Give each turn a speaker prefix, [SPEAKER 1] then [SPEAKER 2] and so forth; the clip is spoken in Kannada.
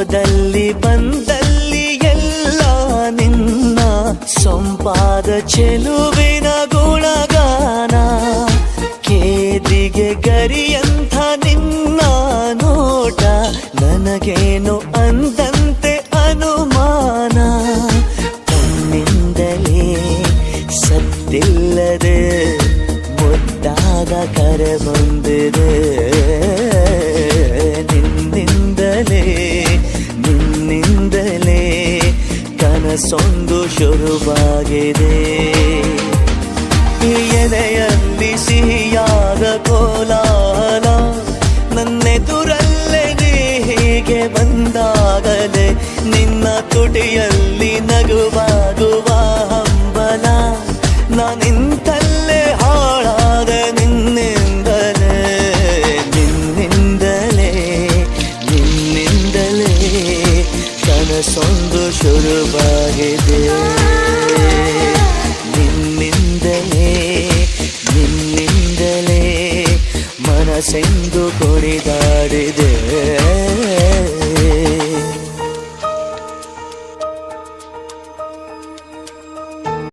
[SPEAKER 1] ಹೋದಲ್ಲಿ ಬಂದಲ್ಲಿ ಎಲ್ಲ ನಿನ್ನ ಸೊಂಪಾದ ಚೆಲುವಿನ ಗುಣಗಾನ. ಕೇದಿಗೆ ಗರಿಯಂಥ ನಿನ್ನ ನೋಟ ನನಗೇನು ಅಂದಂತೆ ಅನುಮಾನ. ಕಣ್ಣಿಂದಲೇ ಸತ್ತಿಲ್ಲದೆ ಮುದ್ದಾದ ಕರೆ ಬಂದಿದೆ. ನಿನ್ನಿಂದಲೇ ಕನಸೊಂದು ಶುರುವಾಗಿದೆ. ಎದೆಯಲ್ಲಿ ಸಿಹಿಯಾದ ಕೋಲಾಹಲ ನನ್ನೆದುರಲ್ಲೇ ನೀ ಹೀಗೆ ಬಂದಾಗಲೇ ನಿನ್ನ ತುಟಿಯಲ್ಲಿ ನಗುವಾಗುವ ಹಂಬಲ. ನಾನಿಂತಲ್ಲೇ ಹಾಳಾದ ನಿನ್ನಿಂದಲೇ ಕನಸೊಂದು ಶುರುವಾಗಿದೆ. ನಿನ್ನಿಂದಲೇ ಮನಸ್ಸೆಂದು ಕುಣಿದಾಡಿದೆ.